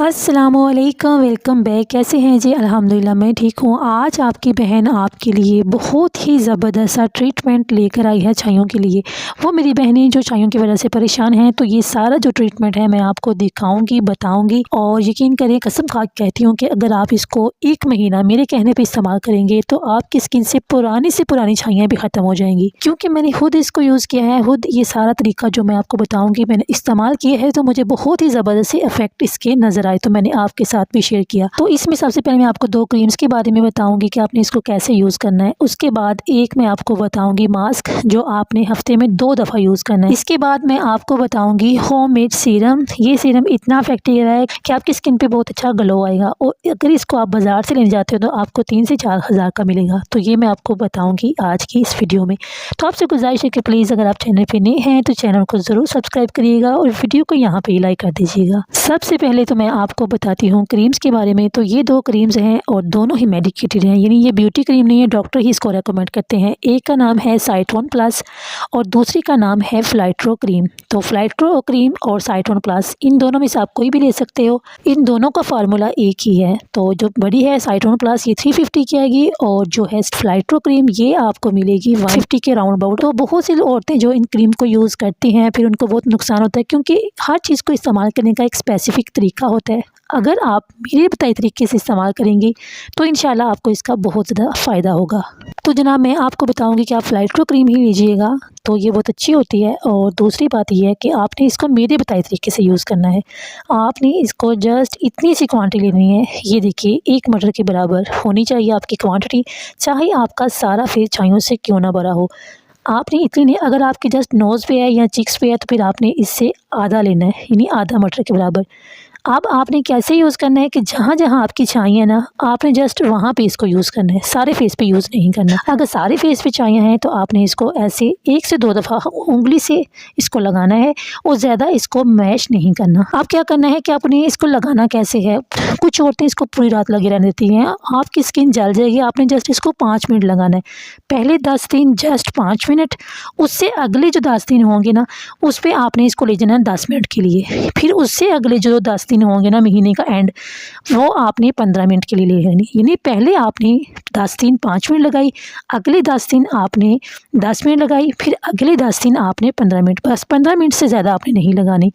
अस्सलामुअलैकुम, welcome back. कैसे हैं जी? अल्हम्दुलिल्लाह मैं ठीक हूँ। आज आपकी बहन आपके लिए बहुत ही ज़बरदस्त सा ट्रीटमेंट लेकर आई है छाइयों के लिए। वो मेरी बहनें जो छाइयों की वजह से परेशान हैं, तो ये सारा जो ट्रीटमेंट है मैं आपको दिखाऊंगी, बताऊंगी। और यकीन करें, कसम खा के कहती हूँ कि अगर आप इसको 1 महीना मेरे कहने पर इस्तेमाल करेंगे तो आपकी स्किन से पुरानी छाइयाँ भी ख़त्म हो जाएंगी। क्योंकि मैंने खुद इसको यूज़ किया है, खुद ये सारा तरीका जो मैं आपको बताऊँगी मैंने इस्तेमाल किया है, तो मुझे बहुत ही ज़बरदस्त इफेक्ट इसके नज़र आए, तो मैंने आपके साथ भी शेयर किया। तो इसमें सबसे पहले मैं आपको 2 क्रीम्स के बारे में बताऊंगी कि आपने इसको कैसे यूज़ करना है। उसके बाद एक मैं आपको बताऊंगी मास्क जो आपने हफ्ते में 2 दफ़ा यूज़ करना है। इसके बाद मैं आपको बताऊंगी होममेड सीरम। ये सीरम इतना इफेक्टिव है कि आपकी स्किन पे बहुत अच्छा ग्लो आएगा, और अगर इसको आप बाज़ार से लेने जाते हो तो आपको 3 से 4 हज़ार का मिलेगा। तो ये मैं आपको बताऊँगी आज की इस वीडियो में। तो आपसे गुजारिश है कि प्लीज़ अगर आप चैनल पर नए हैं तो चैनल को ज़रूर सब्सक्राइब करिएगा और वीडियो को यहाँ पे लाइक कर दीजिएगा। सबसे पहले तो मैं आपको बताती हूँ क्रीम्स के बारे में। तो ये 2 क्रीम्स हैं और दोनों ही मेडिकेटेड हैं, यानी ये ब्यूटी क्रीम नहीं है, डॉक्टर ही इसको रेकमेंड करते हैं। एक का नाम है साइटोन प्लस और दूसरी का नाम है फ्लाइट्रो क्रीम। तो फ्लाइट्रो क्रीम और साइटोन प्लस, इन दोनों में से आप कोई भी ले सकते हो। इन दोनों का फार्मूला एक ही है। तो जो बड़ी है साइटोन प्लस, ये 350 की आएगी, और जो है फ्लाइट्रो क्रीम ये आपको मिलेगी 150 के राउंड अबाउट। तो बहुत सी औरतें जो इन क्रीम को यूज़ करती हैं फिर उनको बहुत नुकसान होता है, क्योंकि हर चीज़ को इस्तेमाल करने का एक स्पेसिफिक तरीका होता है। अगर आप मेरे बताए तरीके से इस्तेमाल करेंगे तो इंशाल्लाह आपको इसका बहुत ज़्यादा फ़ायदा होगा। तो जनाब मैं आपको बताऊंगी कि आप फ्लाइट्रो क्रीम ही लीजिएगा, तो ये बहुत अच्छी होती है। और दूसरी बात ये है कि आपने इसको मेरे बताए तरीके से यूज़ करना है। आपने इसको जस्ट इतनी सी क्वांटिटी लेनी है। ये देखिए 1 मटर के बराबर होनी चाहिए आपकी क्वान्टिटी, चाहे आपका सारा फेस छाइयों से क्यों ना भरा हो। आपने इतनी नहीं, अगर आपके जस्ट नोज़ पे है या चिक्स पे है तो फिर आपने इससे आधा लेना है, यानी आधा मटर के बराबर। अब आपने कैसे यूज़ करना है कि जहाँ जहाँ आपकी छाइयाँ है ना, आपने जस्ट वहाँ पे इसको यूज़ करना है, सारे फेस पे यूज़ नहीं करना। अगर सारे फेस पे छाइयाँ हैं तो आपने इसको ऐसे 1 से 2 दफ़ा उंगली से इसको लगाना है, और ज़्यादा इसको मैश नहीं करना। आप क्या करना है कि आपने इसको लगाना कैसे है, कुछ औरतें इसको पूरी रात लगी रहने देती हैं, आपकी स्किन जल जाएगी। आपने जस्ट इसको 5 मिनट लगाना है। पहले 10 दिन जस्ट 5 मिनट, उससे अगले जो 10 दिन होंगे ना उस पर आपने इसको ले जाना है 10 मिनट के लिए। फिर उससे अगले जो 10 दिन होंगे ना, महीने का एंड, वो आपने 15 मिनट के लिए ले लेनी। यानी पहले आपने 10 दिन 5 मिनट लगाई, अगले 10 दिन आपने 10 मिनट लगाई, फिर अगले 10 दिन आपने 15 मिनट, बस 15 मिनट से ज़्यादा आपने नहीं लगानी।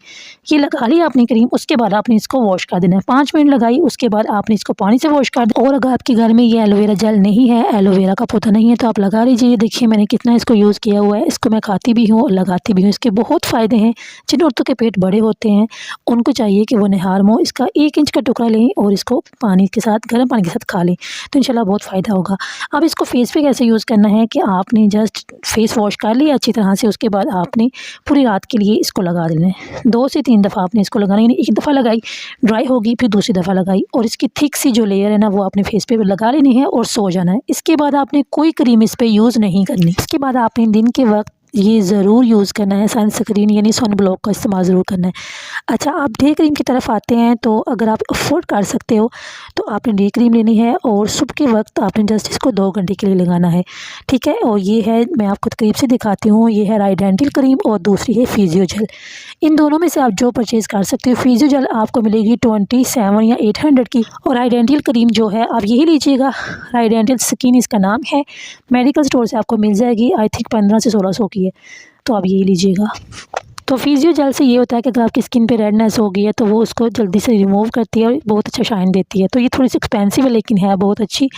ये लगा ली आपने क्रीम, उसके बाद आपने इसको वॉश कर देना है। 5 मिनट लगाई, उसके बाद आपने इसको पानी से वॉश कर देना। और अगर आपके घर में ये एलोवेरा जेल नहीं है, एलोवेरा का पौधा नहीं है, तो आप लगा लीजिए। देखिए मैंने कितना इसको यूज़ किया हुआ है। इसको मैं खाती भी हूँ और लगाती भी हूँ। इसके बहुत फ़ायदे हैं। जिन औरतों के पेट बड़े होते हैं उनको चाहिए कि वो निहारमो इसका 1 इंच का टुकड़ा लें और इसको पानी के साथ, गर्म पानी के साथ खा लें, तो इंशाल्लाह बहुत फ़ायदा होगा। अब इसको फेस पे कैसे यूज़ करना है कि आपने जस्ट फेस वॉश कर लिया अच्छी तरह से, उसके बाद आपने पूरी रात के लिए इसको लगा देना है। 2 से 3 दफ़ा आपने इसको लगाना है, यानी 1 दफ़ा लगाई, ड्राई होगी, फिर दूसरी दफ़ा लगाई, और इसकी थिक सी जो लेयर है ना वो आपने फेस पे लगा लेनी है और सो जाना है। इसके बाद आपने कोई क्रीम इस पर यूज़ नहीं करनी। इसके बाद आपने दिन के वक्त ये ज़रूर यूज़ करना है सनस्क्रीन, यानी सन ब्लॉक का इस्तेमाल ज़रूर करना है। अच्छा, आप डे क्रीम की तरफ आते हैं, तो अगर आप अफोर्ड कर सकते हो तो आपने डे क्रीम लेनी है, और सुबह के वक्त आपने जस्ट इसको 2 घंटे के लिए लगाना है, ठीक है। और ये है, मैं आपको करीब से दिखाती हूँ, ये है राइडेंटल क्रीम और दूसरी है फिजियोजेल। इन दोनों में से आप जो परचेज़ कर सकते हो। फिजियोजेल आपको मिलेगी 27 या 800 की, और राइडेंटल क्रीम जो है आप यही लीजिएगा, राइडेंटल स्किन इसका नाम है। मेडिकल स्टोर से आपको मिल जाएगी, आई थिंक 1500 से 1600 की है, तो आप यही लीजिएगा। तो फिजियोजेल से ये होता है कि अगर आपकी स्किन पे रेडनेस हो गई है तो वो उसको जल्दी से रिमूव करती है और बहुत अच्छा शाइन देती है। तो ये थोड़ी सी एक्सपेंसिव है लेकिन है बहुत अच्छी।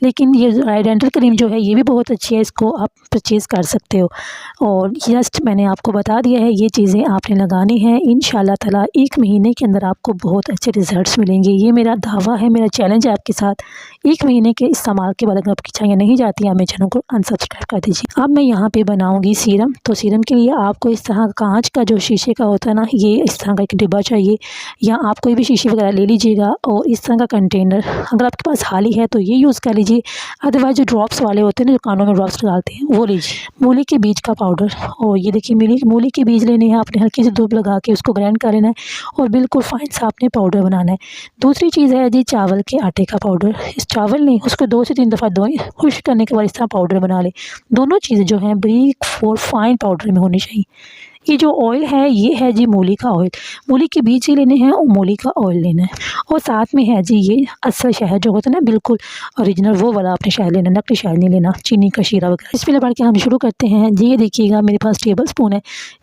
लेकिन ये राइडेंटल क्रीम जो है ये भी बहुत अच्छी है, इसको आप परचेज़ कर सकते हो। और जस्ट मैंने आपको बता दिया है, ये चीज़ें आपने लगानी है। इंशाल्लाह ताला 1 महीने के अंदर आपको बहुत अच्छे रिजल्ट्स मिलेंगे। ये मेरा दावा है, मेरा चैलेंज है आपके साथ। 1 महीने के इस्तेमाल के बाद अगर आपकी छाइयाँ नहीं जाती, आप मेरे चैनल को अनसब्सक्राइब कर दीजिए। अब मैं यहाँ पे बनाऊँगी सीरम। तो सीरम के लिए आपको इस तरह कांच का जो शीशे का होता है ना, ये इस तरह का एक डिब्बा चाहिए, या आप कोई भी शीशी वगैरह ले लीजिएगा, और इस तरह का कंटेनर अगर आपके पास खाली है तो ये यूज़ कर लीजिए। अदरवाइज जो ड्रॉप्स वाले होते हैं ना, जो कानों में ड्रॉप्स डालते हैं, वो लीजिए। मूली के बीज का पाउडर, और ये देखिए मूली के बीज लेने हैं आपने, हल्की सी धूप लगा के उसको ग्राइंड कर लेना है और बिल्कुल फाइन सा आपने पाउडर बनाना है। दूसरी चीज़ है जी चावल के आटे का पाउडर। इस चावल ने उसको 2 से 3 दफ़ा धोएं, खुश्क करने के बाद इस तरह पाउडर बना लें। दोनों चीज़ें जो हैं बारीक और फाइन पाउडर में होनी चाहिए। ये जो ऑयल है ये है जी मूली का ऑयल। मूली के बीज ही लेने हैं और मूली का ऑयल लेना है, और साथ में है जी ये असल शहद जो होता है ना, बिल्कुल ओरिजिनल वो वाला आपने शहद लेना, नकली शहद नहीं लेना, चीनी का शीरा वगैरह। इसमें बढ़ के हम शुरू करते हैं जी। ये देखिएगा मेरे पास टेबल स्पून है,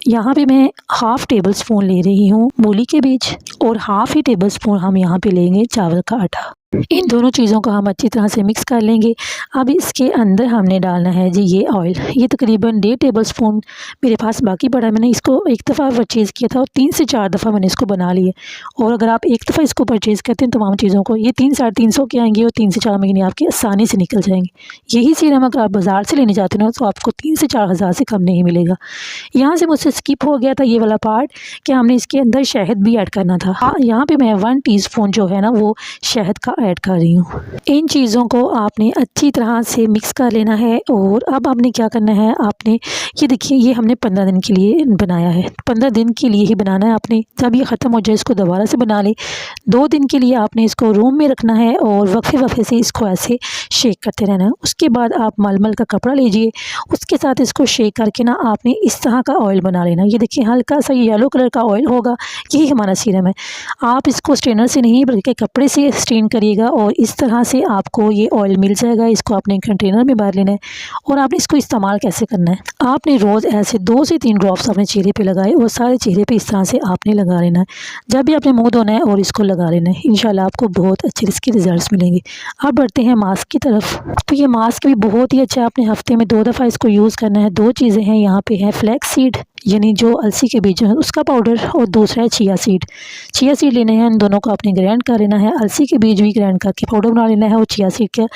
यहाँ पे मैं हाफ़ टेबल स्पून ले रही हूँ मूली के बीज, और हाफ़ ही टेबल स्पून हम यहाँ पे लेंगे चावल का आटा। इन दोनों चीज़ों को हम अच्छी तरह से मिक्स कर लेंगे। अब इसके अंदर हमने डालना है जी ये ऑयल। ये तकरीबन 1.5 टेबल स्पून मेरे पास बाकी पड़ा है। मैंने इसको एक दफ़ा परचेज़ किया था और 3 से 4 दफ़ा मैंने इसको बना लिए। और अगर आप एक दफ़ा इसको परचेज़ करते हैं तमाम चीज़ों को, ये 300-350 के आएंगे और 3 से 4 महीने आपके आसानी से निकल जाएंगे। यही सीरम अगर आप बाज़ार से लेने जाते हो तो आपको 3 से 4 हज़ार से कम नहीं मिलेगा। यहाँ से मुझसे स्किप हो गया था ये वाला पार्ट कि हमने इसके अंदर शहद भी ऐड करना था। हाँ, यहाँ पर मैं 1 टीस्पून जो है ना वो शहद का ऐड कर रही हूँ। इन चीज़ों को आपने अच्छी तरह से मिक्स कर लेना है। और अब आपने क्या करना है, आपने ये देखिए ये हमने 15 दिन के लिए बनाया है, 15 दिन के लिए ही बनाना है आपने। जब ये ख़त्म हो जाए इसको दोबारा से बना ले। 2 दिन के लिए आपने इसको रूम में रखना है और वक्फे से इसको ऐसे शेक करते रहना है। उसके बाद आप मलमल का कपड़ा लीजिए, उसके साथ इसको शेक करके ना आपने इस तरह का ऑयल बना लेना। ये देखिए हल्का सा येलो कलर का ऑयल होगा, यही हमारा सीरम है। आप इसको स्ट्रेनर से नहीं बल्कि कपड़े से स्ट्रेन करिएगा और इस तरह से आपको ये ऑयल मिल जाएगा। इसको आपने कंटेनर में भर लेना है। और आपने इसको इस्तेमाल कैसे करना है, आपने रोज़ ऐसे 2 से 3 ड्रॉप्स अपने चेहरे पे लगाए और सारे चेहरे पे इस तरह से आपने लगा लेना है। जब भी आपने मुंह धोना है और इसको लगा लेना है, इंशाल्लाह आपको बहुत अच्छे इसके रिजल्ट्स मिलेंगे। अब बढ़ते हैं मास्क की तरफ। तो ये मास्क भी बहुत ही अच्छा है, आपने हफ्ते में 2 दफ़ा इसको यूज़ करना है। 2 चीज़ें हैं यहाँ पे है फ्लैक्स सीड यानी जो अलसी के बीज है उसका पाउडर, और दूसरा है चिया सीड। चिया सीड लेने हैं, इन दोनों को आपने ग्राइंड कर लेना है। अलसी के बीज भी ग्राइंड करके पाउडर बना लेना है और चिया सीड का,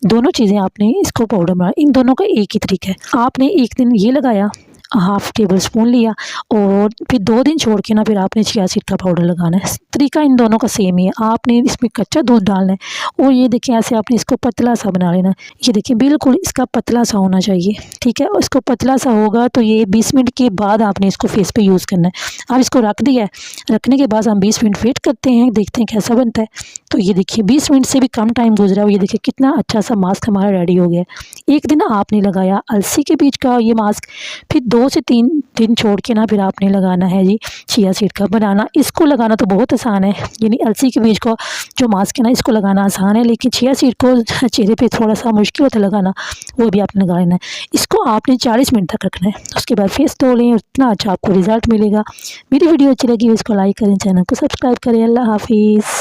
दोनों चीज़ें आपने इसको पाउडर बना। इन दोनों का एक ही तरीका है। आपने एक दिन ये लगाया, हाफ़ टेबल स्पून लिया, और फिर 2 दिन छोड़ के ना फिर आपने चिया सीड का पाउडर लगाना है। तरीका इन दोनों का सेम ही है। आपने इसमें कच्चा दूध डालना है और ये देखिए ऐसे आपने इसको पतला सा बना लेना है। ये देखिए बिल्कुल इसका पतला सा होना चाहिए, ठीक है। इसको पतला सा होगा तो ये 20 मिनट के बाद आपने इसको फेस पे यूज़ करना है। अब इसको रख दिया है, रखने के बाद हम 20 मिनट वेट करते हैं, देखते हैं कैसा बनता है। तो ये देखिए 20 मिनट से भी कम टाइम गुजरा, ये देखिए कितना अच्छा सा मास्क हमारा रेडी हो गया। एक दिन आपने लगाया अलसी के बीज का ये मास्क, फिर 2 से 3 दिन छोड़ के ना फिर आपने लगाना है जी चिया सीड का। बनाना इसको लगाना तो बहुत आसान है, यानी अलसी के बीज को जो मास्क है ना इसको लगाना आसान है, लेकिन चिया सीड को चेहरे पे थोड़ा सा मुश्किल होता है लगाना, वो भी आपने लगा लेना है। इसको आपने 40 मिनट तक रखना है, उसके बाद फेस धो लें, इतना अच्छा आपको रिजल्ट मिलेगा। मेरी वीडियो अच्छी लगी इसको लाइक करें, चैनल को सब्सक्राइब करें। अल्लाह हाफिज़।